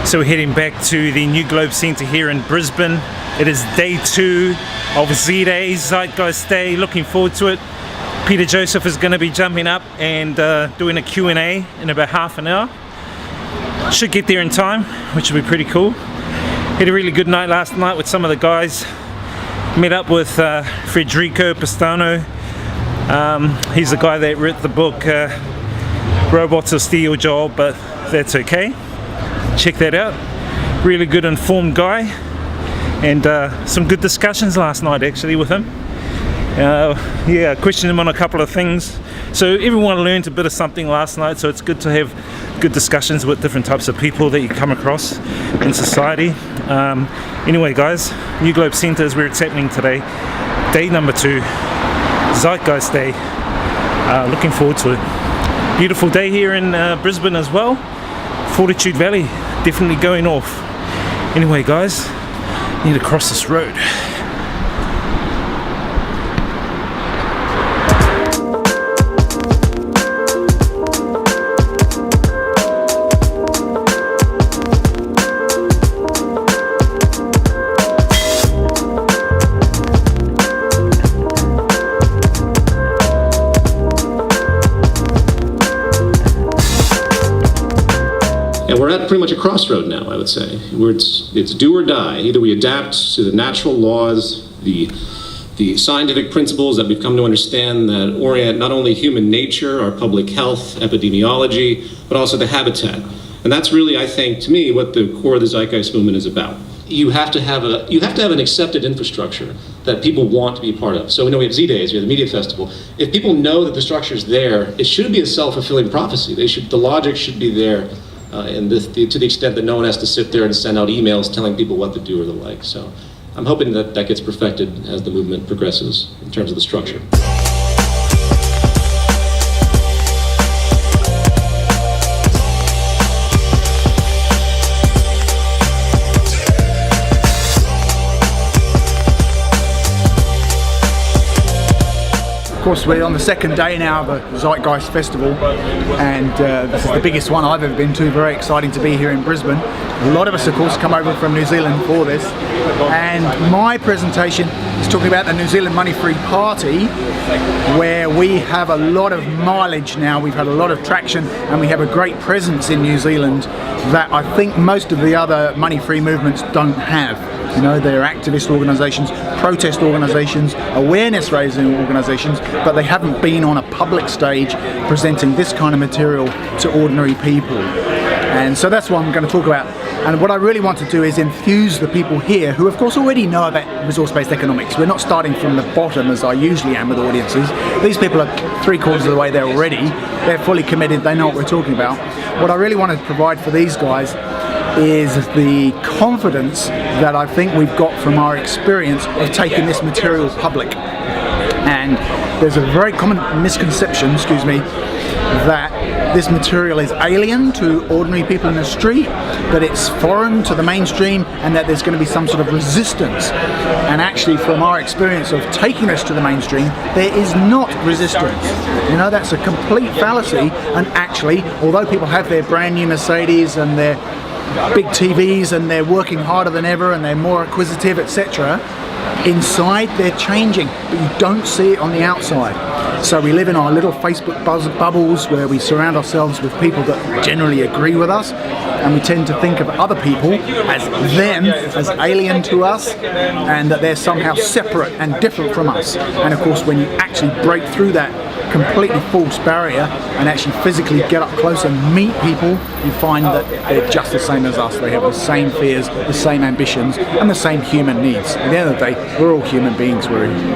So we're heading back to the New Globe Centre here in Brisbane. It is day 2 of Z-Day, Zeitgeist Day. Looking forward to it. Peter Joseph is going to be jumping up and doing a Q&A in about half an hour. Should get there in time, which will be pretty cool. Had a really good night last night with some of the guys. Met up with Federico Pistano. He's the guy that wrote the book Robots Will Steal Your Job, but that's okay. Check that out. Really good, informed guy, and some good discussions last night actually with him. Yeah, questioned him on a couple of things. So everyone learned a bit of something last night, so it's good to have good discussions with different types of people that you come across in society. Anyway guys, New Globe Centre is where it's happening today. Day number 2, Zeitgeist Day. Looking forward to it. Beautiful day here in Brisbane as well. Fortitude Valley definitely going off. Anyway guys, need to cross this road. We're at pretty much a crossroad now, I would say, where it's do or die. Either we adapt to the natural laws, the scientific principles that we've come to understand that orient not only human nature, our public health, epidemiology, but also the habitat. And that's really, I think, to me, what the core of the Zeitgeist movement is about. You have to have an accepted infrastructure that people want to be part of. So we know we have Z-Days, we have the Media Festival. If people know that the structure is there, it should be a self-fulfilling prophecy. The logic should be there. To the extent that no one has to sit there and send out emails telling people what to do or the like. So I'm hoping that that gets perfected as the movement progresses in terms of the structure. Of course, we're on the second day now of the Zeitgeist Festival, and this is the biggest one I've ever been to. Very exciting to be here in Brisbane. A lot of us, of course, come over from New Zealand for this, and my presentation is talking about the New Zealand Money-Free Party, where we have a lot of mileage now. We've had a lot of traction, and we have a great presence in New Zealand that I think most of the other money-free movements don't have. You know, they're activist organisations, protest organisations, awareness-raising organisations, but they haven't been on a public stage presenting this kind of material to ordinary people. And so that's what I'm going to talk about. And what I really want to do is enthuse the people here who of course already know about resource-based economics. We're not starting from the bottom as I usually am with audiences. These people are 3/4 of the way there already. They're fully committed, they know what we're talking about. What I really want to provide for these guys is the confidence that I think we've got from our experience of taking this material public. And there's a very common misconception, that this material is alien to ordinary people in the street, that it's foreign to the mainstream, and that there's going to be some sort of resistance. And actually, from our experience of taking this to the mainstream, there is not resistance. You know, that's a complete fallacy. And actually, although people have their brand new Mercedes and their big TVs and they're working harder than ever and they're more acquisitive, etc., inside they're changing, but you don't see it on the outside. So we live in our little Facebook bubbles where we surround ourselves with people that generally agree with us, and we tend to think of other people as them, as alien to us, and that they're somehow separate and different from us. And of course, when you actually break through that completely false barrier and actually physically get up close and meet people, you find that they're just the same as us. They have the same fears, the same ambitions, and the same human needs. At the end of the day, we're all human beings.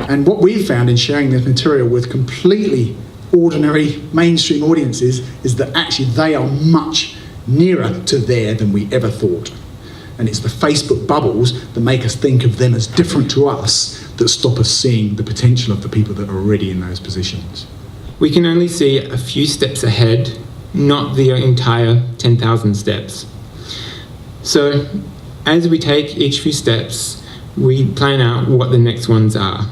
And what we found in sharing this material with completely ordinary mainstream audiences is that actually they are much nearer to there than we ever thought. And it's the Facebook bubbles that make us think of them as different to us that stop us seeing the potential of the people that are already in those positions. We can only see a few steps ahead, not the entire 10,000 steps. So as we take each few steps, we plan out what the next ones are.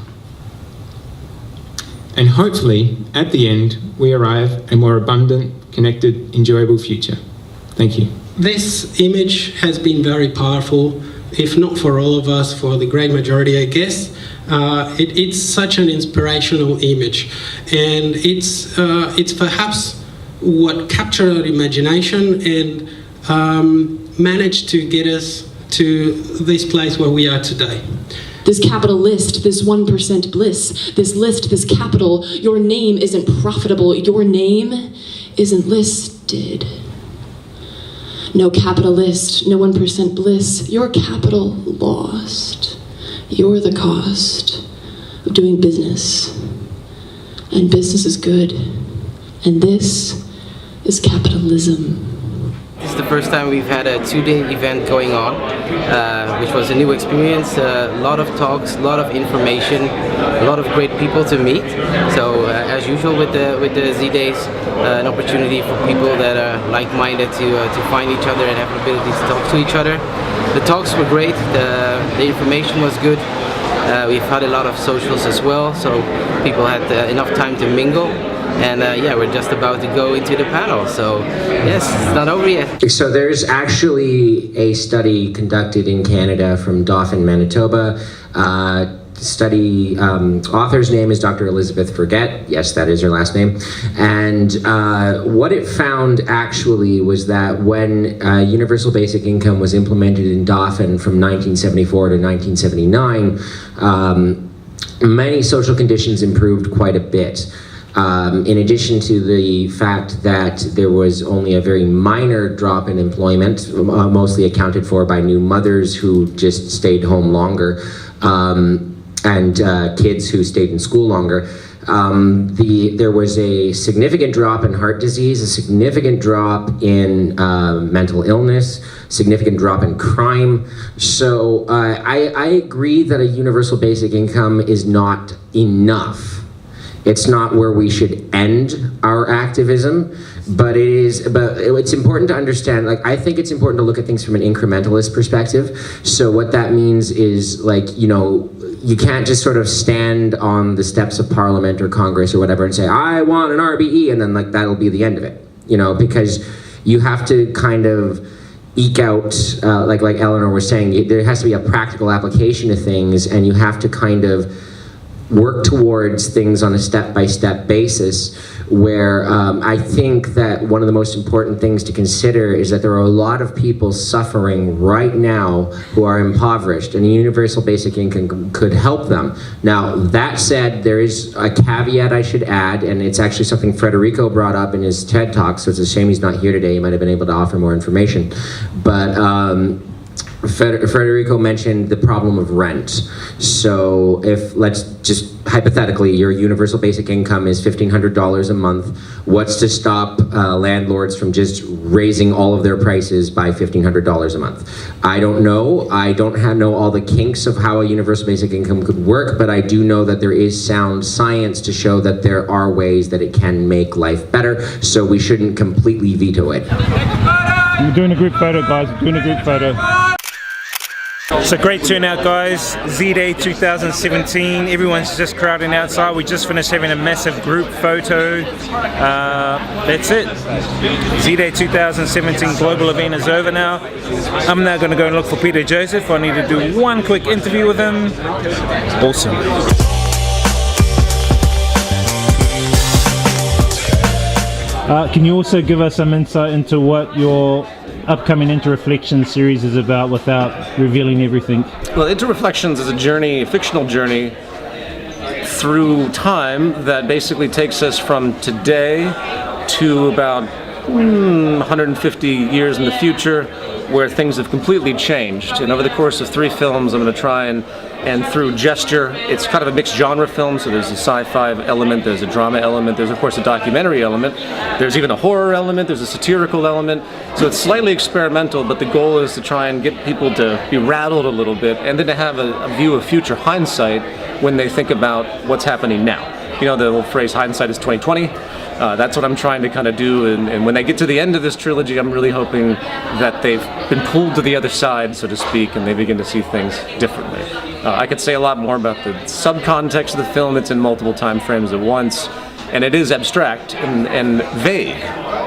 And hopefully, at the end, we arrive at a more abundant, connected, enjoyable future. Thank you. this image has been very powerful, if not for all of us, for the great majority, I guess. It's such an inspirational image, and it's perhaps what captured our imagination and managed to get us to this place where we are today. This capital list, this 1% bliss, this list, this capital, your name isn't profitable, your name isn't listed. No capitalist, no 1% bliss, your capital lost. You're the cost of doing business. And business is good. And this is capitalism. This is the first time we've had a 2-day event going on, which was a new experience, a lot of talks, a lot of information, a lot of great people to meet. So as usual with the Z-Days, an opportunity for people that are like-minded to find each other and have the ability to talk to each other. The talks were great, the information was good. We've had a lot of socials as well, so people had enough time to mingle. And yeah, we're just about to go into the panel, so yes, it's not over yet. So there's actually a study conducted in Canada from Dauphin, Manitoba. Study author's name is Dr. Elizabeth Forget. Yes, that is her last name. And what it found actually was that when universal basic income was implemented in Dauphin from 1974 to 1979, many social conditions improved quite a bit. In addition to the fact that there was only a very minor drop in employment, mostly accounted for by new mothers who just stayed home longer, and kids who stayed in school longer, there was a significant drop in heart disease, a significant drop in mental illness, significant drop in crime. So I agree that a universal basic income is not enough. It's not where we should end our activism, but it's important to understand, like, I think it's important to look at things from an incrementalist perspective. So what that means is, like, you know, you can't just sort of stand on the steps of Parliament or Congress or whatever and say, I want an RBE, and then, like, that'll be the end of it, you know, because you have to kind of eke out, like Eleanor was saying, there has to be a practical application of things, and you have to kind of work towards things on a step-by-step basis, where I think that one of the most important things to consider is that there are a lot of people suffering right now who are impoverished, and a universal basic income could help them. Now, that said, there is a caveat I should add, and it's actually something Federico brought up in his TED Talk, so it's a shame he's not here today. He might have been able to offer more information. But Federico mentioned the problem of rent. So if, let's just hypothetically, your universal basic income is $1,500 a month, what's to stop landlords from just raising all of their prices by $1,500 a month? I don't know. I don't know all the kinks of how a universal basic income could work, but I do know that there is sound science to show that there are ways that it can make life better, so we shouldn't completely veto it. We're doing a group photo, guys. We're doing a group photo. So great turnout, guys. Z-Day 2017. Everyone's just crowding outside. We just finished having a massive group photo. That's it. Z-Day 2017 global event is over now. I'm now going to go and look for Peter Joseph. I need to do one quick interview with him. Awesome. Can you also give us some insight into what your upcoming Interreflections series is about without revealing everything? Well, Interreflections is a journey, a fictional journey through time that basically takes us from today to about 150 years in the future, where things have completely changed. And over the course of 3 films, I'm going to try and through gesture, it's kind of a mixed genre film, so there's a sci-fi element, there's a drama element, there's of course a documentary element, there's even a horror element, there's a satirical element, so it's slightly experimental, but the goal is to try and get people to be rattled a little bit, and then to have a view of future hindsight when they think about what's happening now. You know, the old phrase, hindsight is 20/20. That's what I'm trying to kind of do, and when they get to the end of this trilogy, I'm really hoping that they've been pulled to the other side, so to speak, and they begin to see things differently. I could say a lot more about the subcontext of the film. It's in multiple time frames at once, and it is abstract and vague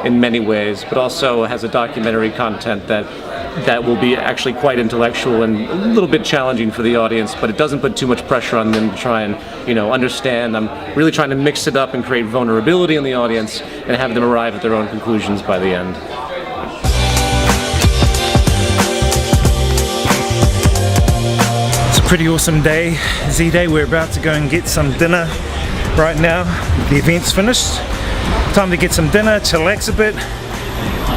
in many ways, but also has a documentary content that will be actually quite intellectual and a little bit challenging for the audience, but it doesn't put too much pressure on them to try and, understand. I'm really trying to mix it up and create vulnerability in the audience and have them arrive at their own conclusions by the end. It's a pretty awesome day, Z-Day. We're about to go and get some dinner right now. The event's finished. Time to get some dinner, chillax a bit,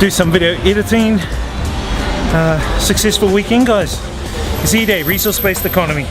do some video editing. Successful weekend, guys. Z-Day, resource-based economy.